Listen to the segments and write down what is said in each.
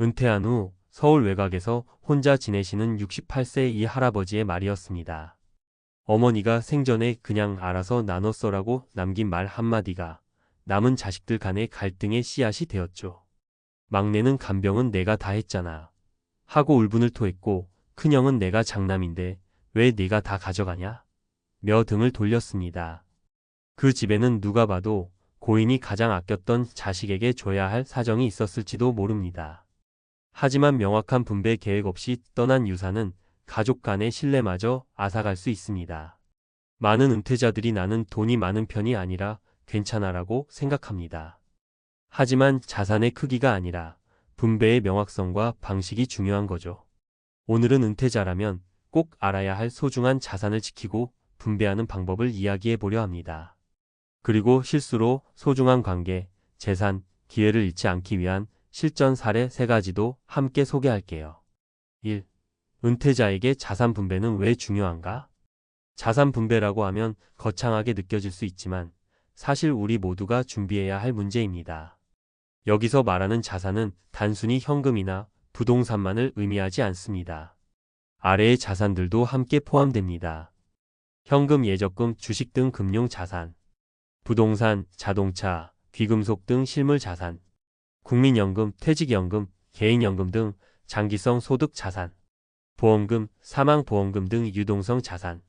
은퇴한 후 서울 외곽에서 혼자 지내시는 68세 이 할아버지의 말이었습니다. 어머니가 생전에 그냥 알아서 나눠 써라고 남긴 말 한마디가 남은 자식들 간의 갈등의 씨앗이 되었죠. 막내는 간병은 내가 다 했잖아 하고 울분을 토했고, 큰형은 내가 장남인데 왜 네가 다 가져가냐? 며 등을 돌렸습니다. 그 집에는 누가 봐도 고인이 가장 아꼈던 자식에게 줘야 할 사정이 있었을지도 모릅니다. 하지만 명확한 분배 계획 없이 떠난 유산은 가족 간의 신뢰마저 앗아갈 수 있습니다. 많은 은퇴자들이 나는 돈이 많은 편이 아니라 괜찮아라고 생각합니다. 하지만 자산의 크기가 아니라 분배의 명확성과 방식이 중요한 거죠. 오늘은 은퇴자라면 꼭 알아야 할 소중한 자산을 지키고 분배하는 방법을 이야기해 보려 합니다. 그리고 실수로 소중한 관계, 재산, 기회를 잃지 않기 위한 실전 사례 3가지도 함께 소개할게요. 1. 은퇴자에게 자산 분배는 왜 중요한가? 자산 분배라고 하면 거창하게 느껴질 수 있지만 사실 우리 모두가 준비해야 할 문제입니다. 여기서 말하는 자산은 단순히 현금이나 부동산만을 의미하지 않습니다. 아래의 자산들도 함께 포함됩니다. 현금, 예적금, 주식 등 금융자산, 부동산, 자동차, 귀금속 등 실물 자산, 국민연금, 퇴직연금, 개인연금 등 장기성 소득 자산, 보험금, 사망보험금 등 유동성 자산,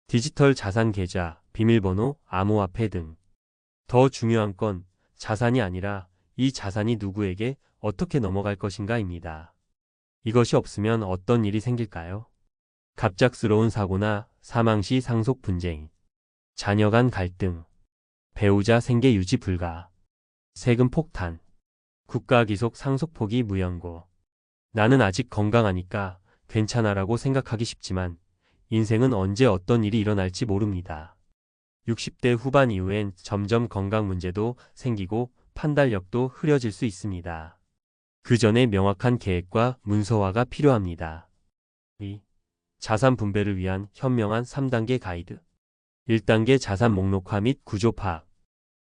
디지털 자산 계좌, 비밀번호, 암호화폐 등. 더 중요한 건 자산이 아니라 이 자산이 누구에게 어떻게 넘어갈 것인가입니다. 이것이 없으면 어떤 일이 생길까요? 갑작스러운 사고나 사망 시 상속 분쟁, 자녀 간 갈등, 배우자 생계 유지 불가, 세금 폭탄, 국가 기속 상속 포기 무연고. 나는 아직 건강하니까 괜찮아라고 생각하기 쉽지만 인생은 언제 어떤 일이 일어날지 모릅니다. 60대 후반 이후엔 점점 건강 문제도 생기고 판단력도 흐려질 수 있습니다. 그 전에 명확한 계획과 문서화가 필요합니다. 2. 자산 분배를 위한 현명한 3단계 가이드. 1단계 자산 목록화 및 구조 파악.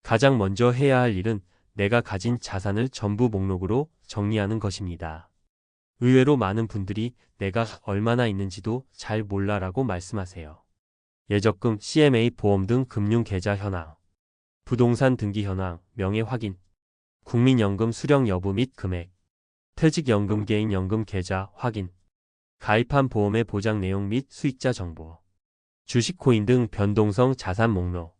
가장 먼저 해야 할 일은 내가 가진 자산을 전부 목록으로 정리하는 것입니다. 의외로 많은 분들이 내가 얼마나 있는지도 잘 몰라라고 말씀하세요. 예적금, CMA, 보험 등 금융계좌 현황, 부동산 등기 현황, 명예 확인, 국민연금 수령 여부 및 금액, 퇴직연금, 개인연금 계좌 확인, 가입한 보험의 보장 내용 및 수익자 정보, 주식, 코인 등 변동성 자산 목록.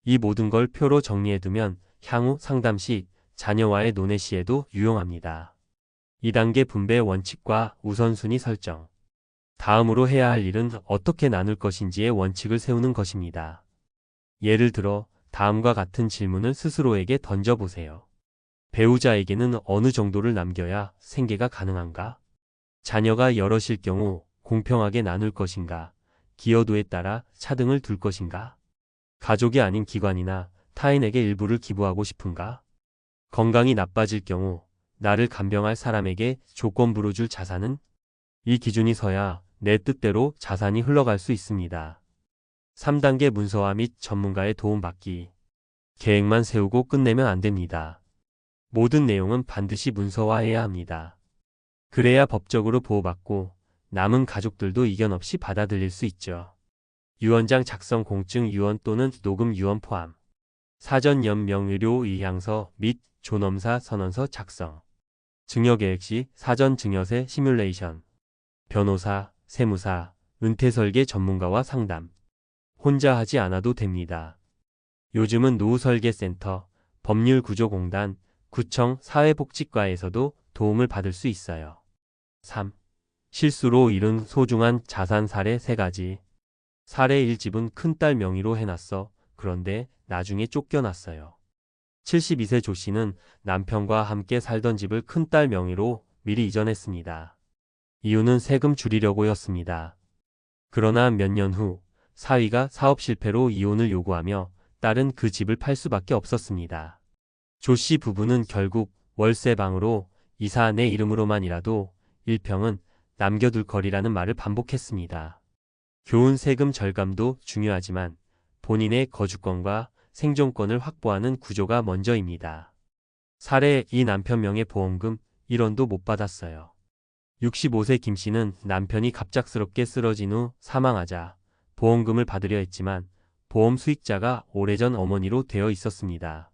이 모든 걸 표로 정리해두면 향후 상담 시 자녀와의 논의 시에도 유용합니다. 2단계 분배 원칙과 우선순위 설정. 다음으로 해야 할 일은 어떻게 나눌 것인지의 원칙을 세우는 것입니다. 예를 들어 다음과 같은 질문을 스스로에게 던져보세요. 배우자에게는 어느 정도를 남겨야 생계가 가능한가? 자녀가 여럿일 경우 공평하게 나눌 것인가? 기여도에 따라 차등을 둘 것인가? 가족이 아닌 기관이나 타인에게 일부를 기부하고 싶은가? 건강이 나빠질 경우 나를 간병할 사람에게 조건부로 줄 자산은? 이 기준이 서야 내 뜻대로 자산이 흘러갈 수 있습니다. 3단계 문서화 및 전문가의 도움받기. 계획만 세우고 끝내면 안 됩니다. 모든 내용은 반드시 문서화해야 합니다. 그래야 법적으로 보호받고 남은 가족들도 이견 없이 받아들일 수 있죠. 유언장 작성, 공증 유언 또는 녹음 유언 포함. 사전 연명 의료 의향서 및 존엄사 선언서 작성. 증여계획 시 사전 증여세 시뮬레이션. 변호사, 세무사, 은퇴설계 전문가와 상담. 혼자 하지 않아도 됩니다. 요즘은 노후설계센터, 법률구조공단, 구청, 사회복지과에서도 도움을 받을 수 있어요. 3. 실수로 잃은 소중한 자산 사례 3가지. 사례 1집은 큰딸 명의로 해놨어. 그런데 나중에 쫓겨났어요. 72세 조 씨는 남편과 함께 살던 집을 큰딸 명의로 미리 이전했습니다. 이유는 세금 줄이려고였습니다. 그러나 몇 년 후 사위가 사업 실패로 이혼을 요구하며 딸은 그 집을 팔 수밖에 없었습니다. 조 씨 부부는 결국 월세방으로 이사 내 이름으로만이라도 1평은 남겨둘 거리라는 말을 반복했습니다. 교훈: 세금 절감도 중요하지만 본인의 거주권과 생존권을 확보하는 구조가 먼저입니다. 사례: 이 남편 명의 보험금 1원도 못 받았어요. 65세 김 씨는 남편이 갑작스럽게 쓰러진 후 사망하자 보험금을 받으려 했지만 보험 수익자가 오래전 어머니로 되어 있었습니다.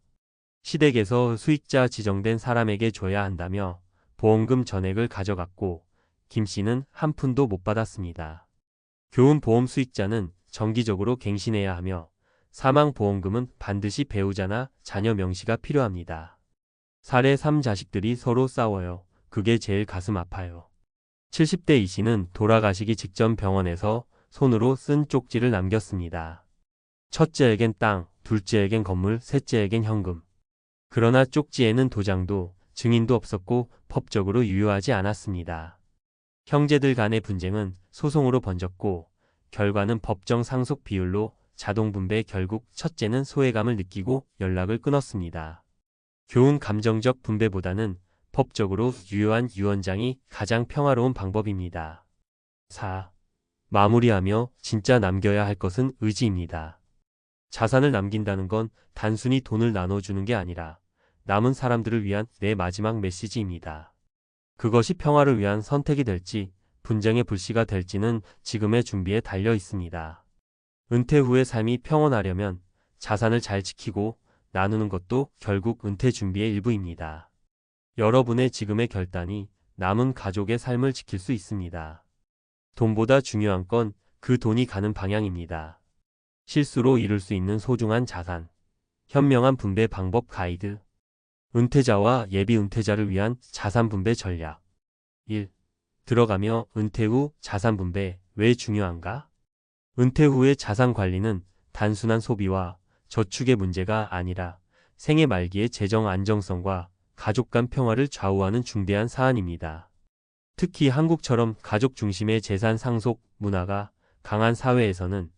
시댁에서 수익자 지정된 사람에게 줘야 한다며 보험금 전액을 가져갔고 김 씨는 한 푼도 못 받았습니다. 교훈 보험 수익자는 정기적으로 갱신해야 하며 사망보험금은 반드시 배우자나 자녀 명시가 필요합니다. 사례 3 자식들이 서로 싸워요. 그게 제일 가슴 아파요. 70대 이 씨는 돌아가시기 직전 병원에서 손으로 쓴 쪽지를 남겼습니다. 첫째에겐 땅, 둘째에겐 건물, 셋째에겐 현금. 그러나 쪽지에는 도장도 증인도 없었고 법적으로 유효하지 않았습니다. 형제들 간의 분쟁은 소송으로 번졌고 결과는 법정 상속 비율로 자동분배. 결국 첫째는 소외감을 느끼고 연락을 끊었습니다. 교훈 감정적 분배보다는 법적으로 유효한 유언장이 가장 평화로운 방법입니다. 4. 마무리하며 진짜 남겨야 할 것은 의지입니다. 자산을 남긴다는 건 단순히 돈을 나눠주는 게 아니라 남은 사람들을 위한 내 마지막 메시지입니다. 그것이 평화를 위한 선택이 될지 분쟁의 불씨가 될지는 지금의 준비에 달려 있습니다. 은퇴 후의 삶이 평온하려면 자산을 잘 지키고 나누는 것도 결국 은퇴 준비의 일부입니다. 여러분의 지금의 결단이 남은 가족의 삶을 지킬 수 있습니다. 돈보다 중요한 건 그 돈이 가는 방향입니다. 실수로 잃을 수 있는 소중한 자산. 현명한 분배 방법 가이드. 은퇴자와 예비 은퇴자를 위한 자산 분배 전략. 1. 들어가며 은퇴 후 자산 분배 왜 중요한가? 은퇴 후의 자산 관리는 단순한 소비와 저축의 문제가 아니라 생애 말기의 재정 안정성과 가족 간 평화를 좌우하는 중대한 사안입니다. 특히 한국처럼 가족 중심의 재산 상속 문화가 강한 사회에서는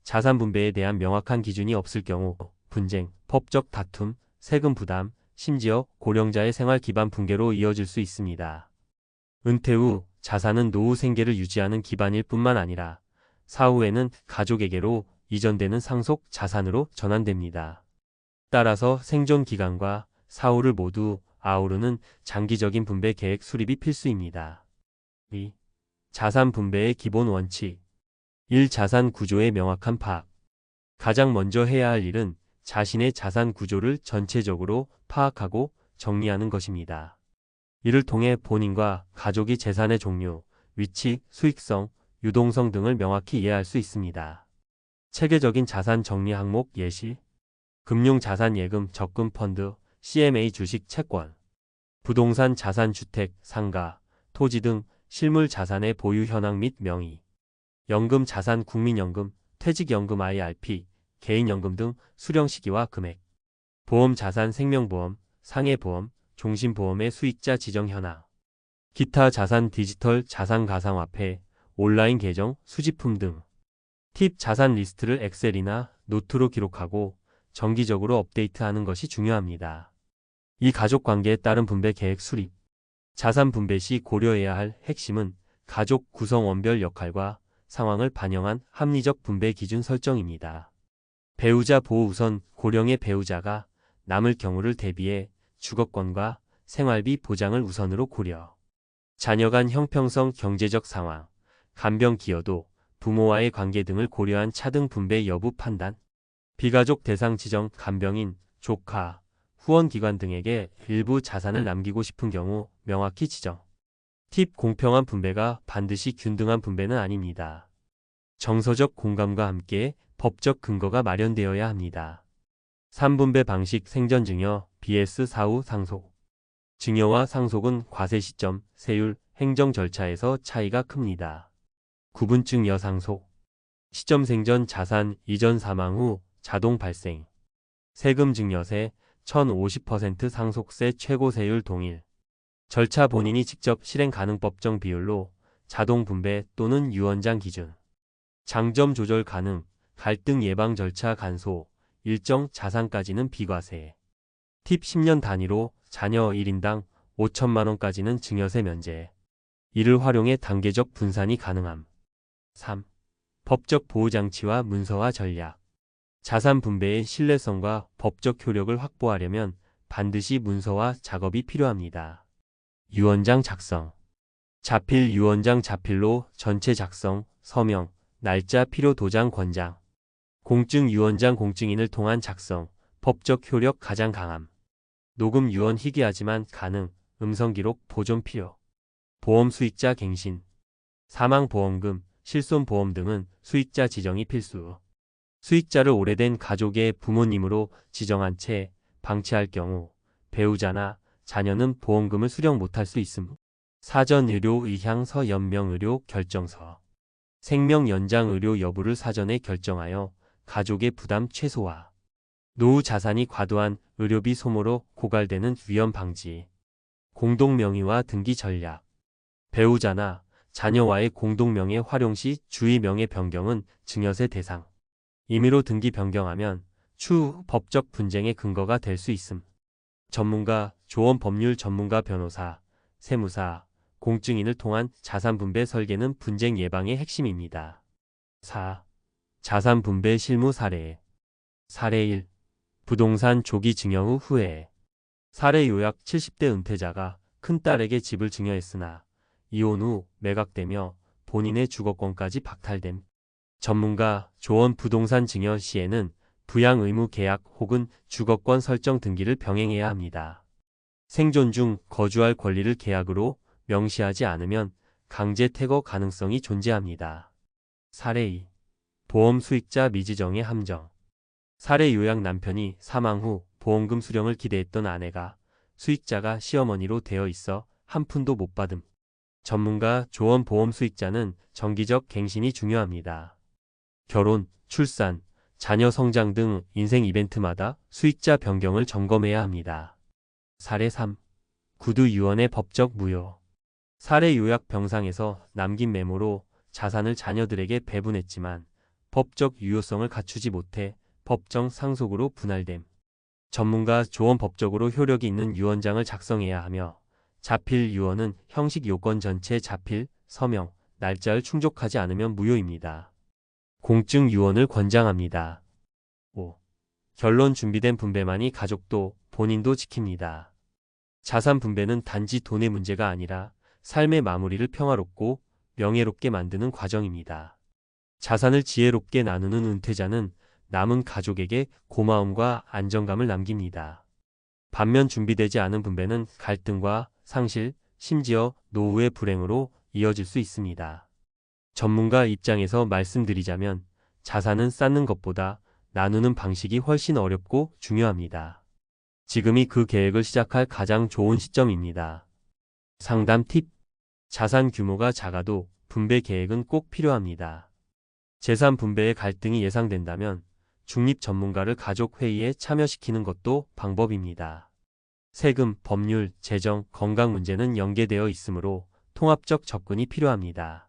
자산 분배에 대한 명확한 기준이 없을 경우 분쟁, 법적 다툼, 세금 부담, 심지어 고령자의 생활 기반 붕괴로 이어질 수 있습니다. 은퇴 후 자산은 노후 생계를 유지하는 기반일 뿐만 아니라 사후에는 가족에게로 이전되는 상속 자산으로 전환됩니다. 따라서 생존 기간과 사후를 모두 아우르는 장기적인 분배 계획 수립이 필수입니다. 2. 자산 분배의 기본 원칙. 1. 자산 구조의 명확한 파악. 가장 먼저 해야 할 일은 자신의 자산 구조를 전체적으로 파악하고 정리하는 것입니다. 이를 통해 본인과 가족이 재산의 종류, 위치, 수익성, 유동성 등을 명확히 이해할 수 있습니다. 체계적인 자산 정리 항목 예시. 금융자산 예금, 적금 펀드, CMA 주식 채권. 부동산 자산 주택, 상가, 토지 등 실물 자산의 보유 현황 및 명의. 연금 자산 국민연금, 퇴직연금 IRP, 개인연금 등 수령 시기와 금액. 보험 자산 생명보험, 상해보험, 종신보험의 수익자 지정 현황. 기타 자산 디지털 자산 가상화폐, 온라인 계정, 수집품 등. 팁 자산 리스트를 엑셀이나 노트로 기록하고 정기적으로 업데이트하는 것이 중요합니다. 이 가족 관계에 따른 분배 계획 수립. 자산 분배 시 고려해야 할 핵심은 가족 구성원별 역할과 상황을 반영한 합리적 분배 기준 설정입니다. 배우자 보호 우선 고령의 배우자가 남을 경우를 대비해 주거권과 생활비 보장을 우선으로 고려. 자녀 간 형평성 경제적 상황, 간병 기여도, 부모와의 관계 등을 고려한 차등 분배 여부 판단. 비가족 대상 지정 간병인, 조카, 후원기관 등에게 일부 자산을 남기고 싶은 경우 명확히 지정. 팁 공평한 분배가 반드시 균등한 분배는 아닙니다. 정서적 공감과 함께 법적 근거가 마련되어야 합니다. 3분배 방식 생전증여, BS 사후 상속. 증여와 상속은 과세 시점, 세율, 행정 절차에서 차이가 큽니다. 구분증여 상속. 시점 생전 자산 이전 사망 후 자동 발생. 세금 증여세 1050% 상속세 최고 세율 동일. 절차 본인이 직접 실행 가능 법정 비율로 자동 분배 또는 유언장 기준. 장점 조절 가능, 갈등 예방 절차 간소, 일정 자산까지는 비과세. 팁 10년 단위로 자녀 1인당 5천만 원까지는 증여세 면제. 이를 활용해 단계적 분산이 가능함. 3. 법적 보호장치와 문서화 전략. 자산 분배의 신뢰성과 법적 효력을 확보하려면 반드시 문서화 작업이 필요합니다. 유언장 작성. 자필 유언장 자필로 전체 작성, 서명, 날짜 필요 도장 권장. 공증 유언장 공증인을 통한 작성, 법적 효력 가장 강함. 녹음 유언 희귀하지만 가능, 음성 기록 보존 필요. 보험 수익자 갱신. 사망보험금, 실손보험 등은 수익자 지정이 필수. 수익자를 오래된 가족의 부모님으로 지정한 채 방치할 경우 배우자나 자녀는 보험금을 수령 못할 수 있음. 사전의료 의향서 연명의료 결정서. 생명연장의료 여부를 사전에 결정하여 가족의 부담 최소화. 노후 자산이 과도한 의료비 소모로 고갈되는 위험 방지. 공동명의와 등기 전략. 배우자나 자녀와의 공동명의 활용 시 주의 명의 변경은 증여세 대상. 임의로 등기 변경하면 추후 법적 분쟁의 근거가 될 수 있음. 전문가, 조언 법률 전문가 변호사, 세무사, 공증인을 통한 자산분배 설계는 분쟁 예방의 핵심입니다. 4. 자산분배 실무 사례. 사례 1. 부동산 조기 증여 후 후회. 사례 요약. 70대 은퇴자가 큰딸에게 집을 증여했으나 이혼 후 매각되며 본인의 주거권까지 박탈됨. 전문가, 조언 부동산 증여 시에는 부양 의무 계약 혹은 주거권 설정 등기를 병행해야 합니다. 생존 중 거주할 권리를 계약으로 명시하지 않으면 강제 퇴거 가능성이 존재합니다. 사례 2. 보험 수익자 미지정의 함정. 사례 요약. 남편이 사망 후 보험금 수령을 기대했던 아내가 수익자가 시어머니로 되어 있어 한 푼도 못 받음. 전문가, 조언 보험 수익자는 정기적 갱신이 중요합니다. 결혼, 출산, 자녀 성장 등 인생 이벤트마다 수익자 변경을 점검해야 합니다. 사례 3. 구두 유언의 법적 무효. 사례 요약. 병상에서 남긴 메모로 자산을 자녀들에게 배분했지만 법적 유효성을 갖추지 못해 법정 상속으로 분할됨. 전문가, 조언 법적으로 효력이 있는 유언장을 작성해야 하며 자필 유언은 형식 요건 전체 자필, 서명, 날짜를 충족하지 않으면 무효입니다. 공증 유언을 권장합니다. 5. 결론. 준비된 분배만이 가족도 본인도 지킵니다. 자산 분배는 단지 돈의 문제가 아니라 삶의 마무리를 평화롭고 명예롭게 만드는 과정입니다. 자산을 지혜롭게 나누는 은퇴자는 남은 가족에게 고마움과 안정감을 남깁니다. 반면 준비되지 않은 분배는 갈등과 상실, 심지어 노후의 불행으로 이어질 수 있습니다. 전문가 입장에서 말씀드리자면 자산은 쌓는 것보다 나누는 방식이 훨씬 어렵고 중요합니다. 지금이 그 계획을 시작할 가장 좋은 시점입니다. 상담 팁. 자산 규모가 작아도 분배 계획은 꼭 필요합니다. 재산 분배에 갈등이 예상된다면 중립 전문가를 가족 회의에 참여시키는 것도 방법입니다. 세금, 법률, 재정, 건강 문제는 연계되어 있으므로 통합적 접근이 필요합니다.